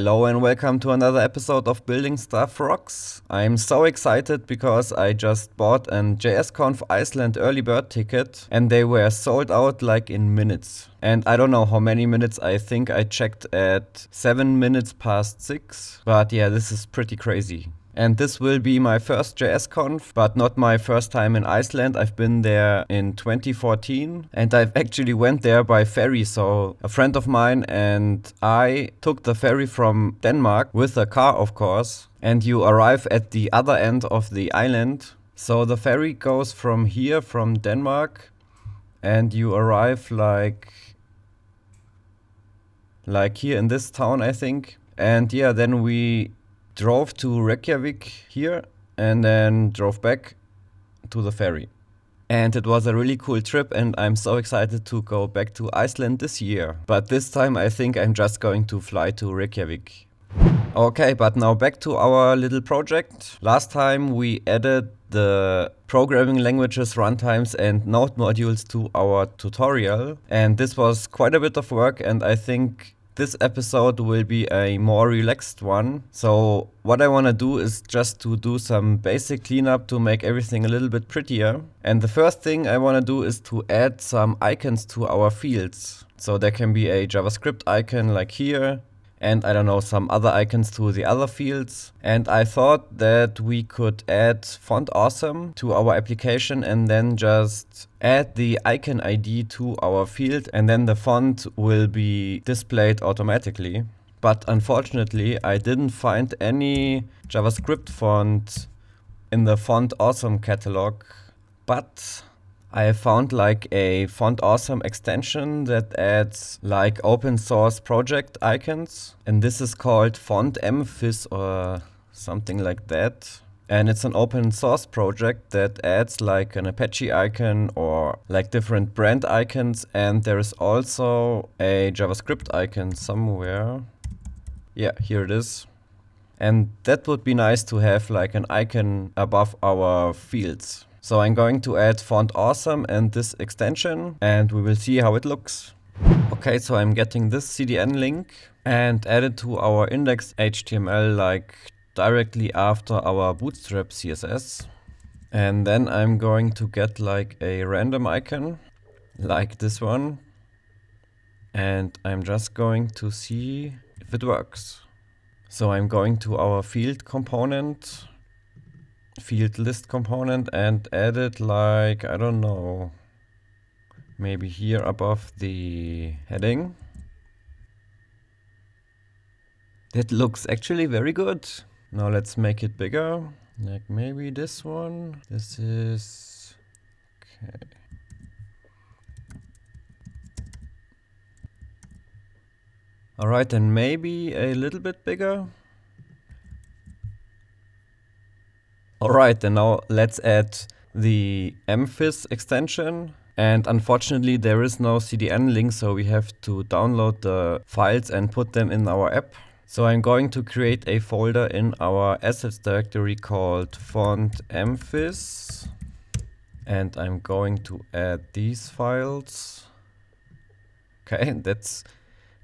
Hello and welcome to another episode of Building Stuff Rocks. I'm so excited because I just bought an JSConf Iceland early bird ticket and they were sold out like in minutes. And I don't know how many minutes, I think I checked at 7 minutes past 6. But yeah, this is pretty crazy. And this will be my first JSConf, but not my first time in Iceland. I've been there in 2014 and I've actually went there by ferry. So a friend of mine and I took the ferry from Denmark with a car, of course. And you arrive at the other end of the island. So the ferry goes from here, from Denmark, and you arrive like here in this town, I think. And yeah, then we drove to Reykjavik here and then drove back to the ferry. And it was a really cool trip and I'm so excited to go back to Iceland this year. But this time I think I'm just going to fly to Reykjavik. Okay, but now back to our little project. Last time we added the programming languages, runtimes and node modules to our tutorial. And this was quite a bit of work and I think this episode will be a more relaxed one. So what I want to do is just to do some basic cleanup to make everything a little bit prettier. And the first thing I want to do is to add some icons to our fields. So there can be a JavaScript icon like here. And I don't know, some other icons to the other fields. And I thought that we could add font awesome to our application and then just add the icon ID to our field and then the font will be displayed automatically. But unfortunately, I didn't find any JavaScript font in the font awesome catalog. But I found like a font awesome extension that adds like open source project icons. And this is called font mfis or something like that. And it's an open source project that adds like an Apache icon or like different brand icons. And there is also a JavaScript icon somewhere. Yeah, here it is. And that would be nice to have like an icon above our fields. So I'm going to add font awesome and this extension and we will see how it looks. Okay, so I'm getting this CDN link and add it to our index.html like directly after our bootstrap CSS. And then I'm going to get like a random icon like this one. And I'm just going to see if it works. So I'm going to our field component, field list component and add it like, I don't know, maybe here above the heading. That looks actually very good. Now let's make it bigger, like maybe this one. This is, okay. All right, and maybe a little bit bigger. Alright, and now let's add the mfis extension. And unfortunately there is no CDN link, so we have to download the files and put them in our app. So I'm going to create a folder in our assets directory called font mfis. And I'm going to add these files. Okay, that's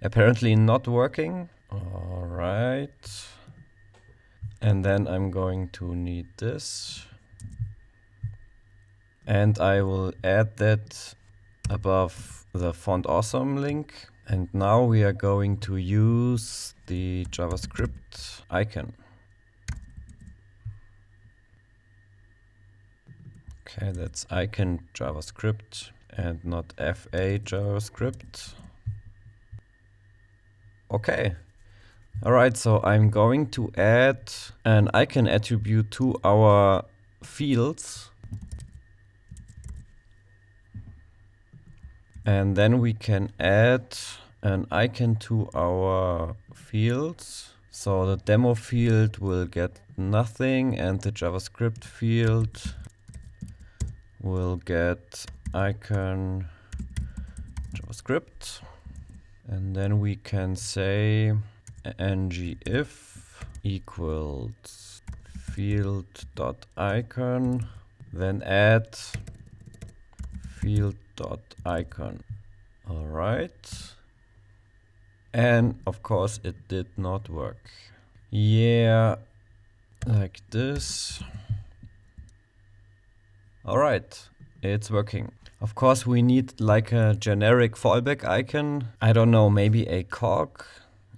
apparently not working. Alright. And then I'm going to need this. And I will add that above the font awesome link. And now we are going to use the JavaScript icon. Okay, that's icon JavaScript and not FA JavaScript. Okay. Alright, so I'm going to add an icon attribute to our fields. And then we can add an icon to our fields. So the demo field will get nothing and the JavaScript field will get icon JavaScript. And then we can say ngIf equals field.icon, then add field.icon. All right. And of course it did not work. Yeah, like this. All right, it's working. Of course we need like a generic fallback icon. I don't know, maybe a cog?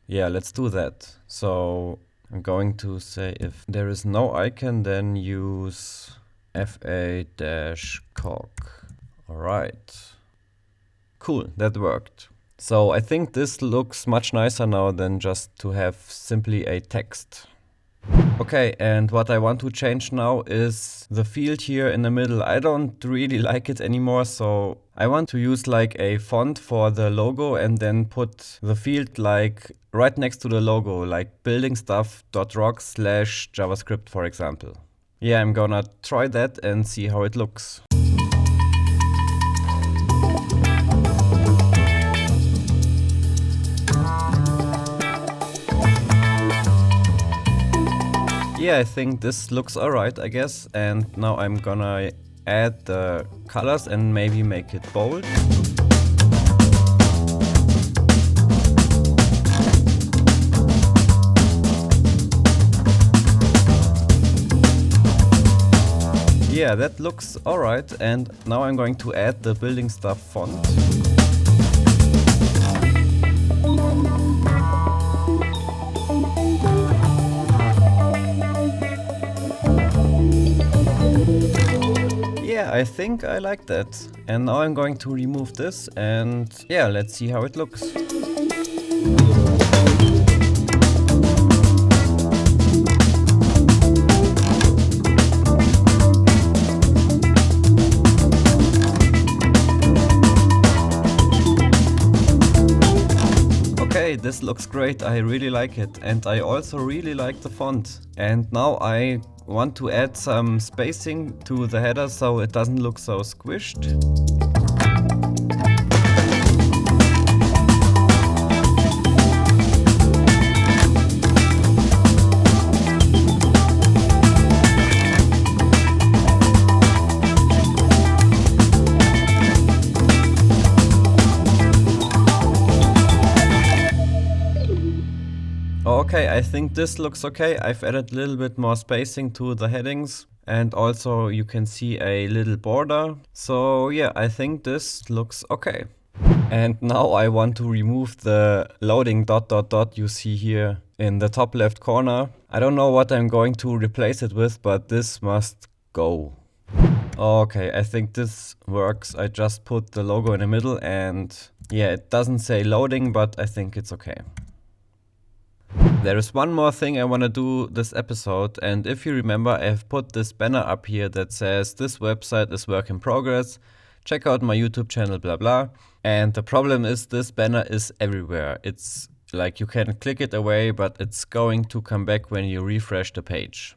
Yeah, let's do that. So I'm going to say if there is no icon, then use fa-cog. All right. Cool, that worked. So I think this looks much nicer now than just to have simply a text. Okay, and what I want to change now is the field here in the middle. I don't really like it anymore, so I want to use like a font for the logo and then put the field like right next to the logo, like BuildingStuff.rocks/JavaScript, for example. Yeah, I'm gonna try that and see how it looks. Yeah, I think this looks alright, I guess. And now I'm gonna add the colors and maybe make it bold. Yeah, that looks alright. And now I'm going to add the Building Stuff font. Yeah, I think I like that. And now I'm going to remove this and yeah, let's see how it looks. Okay, this looks great. I really like it. And I also really like the font. And now I want to add some spacing to the header so it doesn't look so squished. Okay, I think this looks okay. I've added a little bit more spacing to the headings and also you can see a little border. So yeah, I think this looks okay. And now I want to remove the loading ... you see here in the top left corner. I don't know what I'm going to replace it with, but this must go. Okay, I think this works. I just put the logo in the middle and yeah, it doesn't say loading, but I think it's okay. There is one more thing I want to do this episode, and if you remember, I have put this banner up here that says this website is work in progress, check out my YouTube channel, blah blah. And the problem is this banner is everywhere. It's like you can click it away, but it's going to come back when you refresh the page.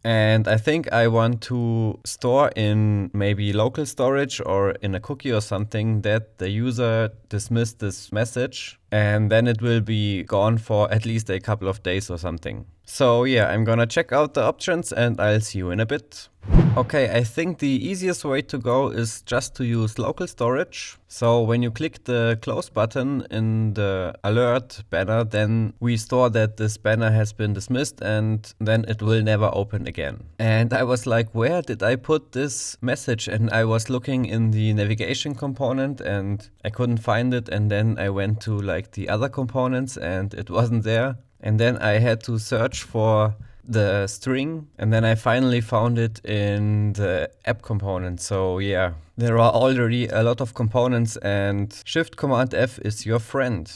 And I think I want to store in maybe local storage or in a cookie or something that the user dismissed this message and then it will be gone for at least a couple of days or something. So yeah, I'm gonna check out the options and I'll see you in a bit. Okay, I think the easiest way to go is just to use local storage. So when you click the close button in the alert banner, then we store that this banner has been dismissed and then it will never open again. And I was like, where did I put this message? And I was looking in the navigation component and I couldn't find it. And then I went to like the other components and it wasn't there. And then I had to search for the string and then I finally found it in the app component. So yeah, there are already a lot of components and Shift Command F is your friend.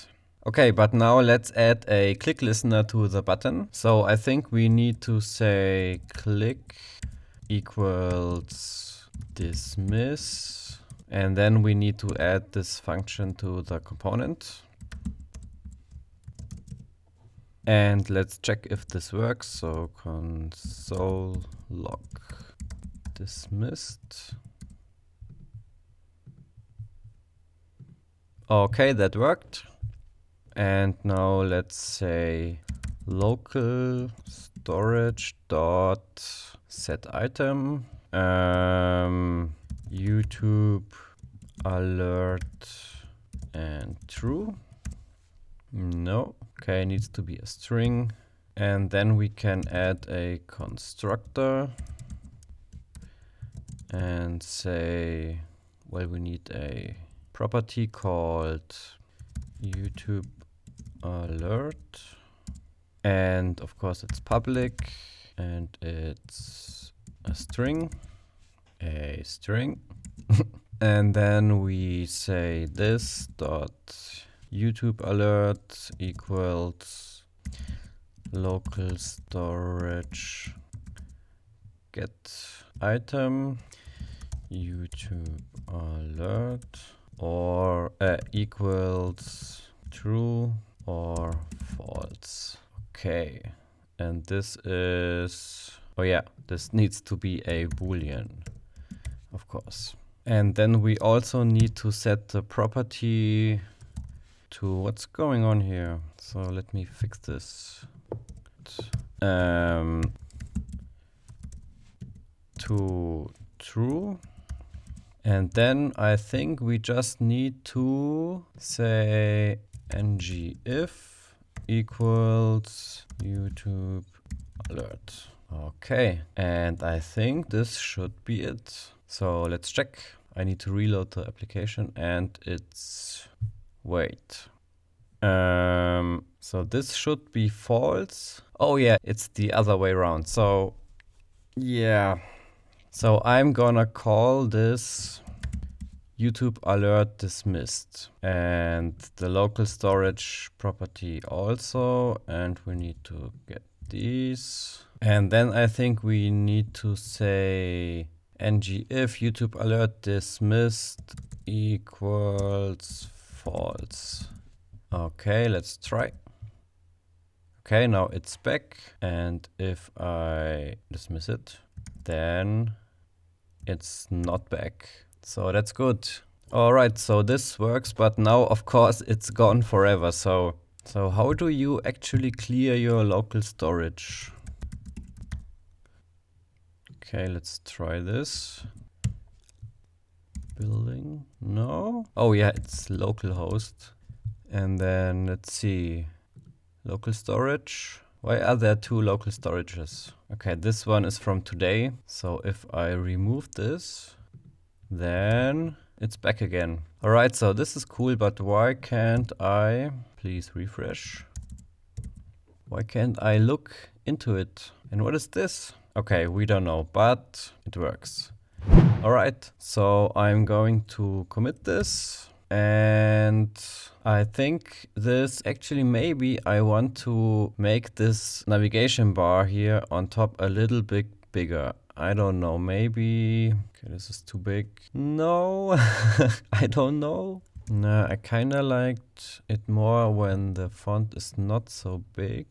Okay, but now let's add a click listener to the button. So I think we need to say click equals dismiss and then we need to add this function to the component. And let's check if this works. So console log dismissed. Okay, that worked. And now let's say local storage dot set item YouTube alert and true. No. Okay, needs to be a string. And then we can add a constructor and say, well, we need a property called YouTube alert. And of course it's public and it's a string. And then we say this dot YouTube alert equals local storage get item YouTube alert or equals true or false. Okay, and this is, oh yeah, this needs to be a Boolean, of course. And then we also need to set the property to what's going on here. So let me fix this. To true. And then I think we just need to say ngIf equals YouTube alert. Okay, and I think this should be it. So let's check. I need to reload the application and it's, wait. So this should be false. Oh yeah, it's the other way around. So yeah. So I'm gonna call this YouTube alert dismissed and the local storage property also, and we need to get these. And then I think we need to say ngIf YouTube alert dismissed equals false. Okay, let's try. Okay, now it's back, and if I dismiss it, then it's not back. So that's good. All right, so this works, but now of course it's gone forever. So how do you actually clear your local storage? Okay, let's try this. Building, no. Oh yeah, it's localhost. And then let's see, local storage. Why are there two local storages? Okay, this one is from today. So if I remove this, then it's back again. All right, so this is cool, but why can't I, please refresh. Why can't I look into it? And what is this? Okay, we don't know, but it works. All right, so I'm going to commit this. And I think this actually, maybe I want to make this navigation bar here on top a little bit bigger. I don't know, maybe, okay, this is too big. No, I don't know. No, I kind of liked it more when the font is not so big.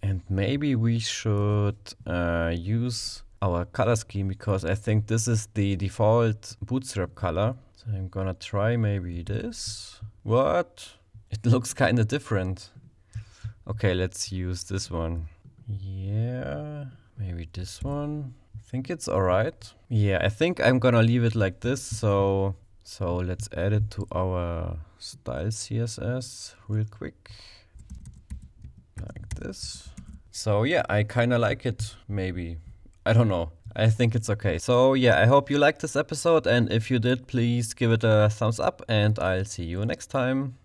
And maybe we should use our color scheme, because I think this is the default Bootstrap color. So I'm gonna try maybe this. What? It looks kind of different. Okay, let's use this one. Yeah, maybe this one. I think it's all right. Yeah, I think I'm gonna leave it like this. So let's add it to our style CSS real quick. Like this. So yeah, I kind of like it, maybe. I don't know. I think it's okay. So yeah, I hope you liked this episode, and if you did, please give it a thumbs up, and I'll see you next time.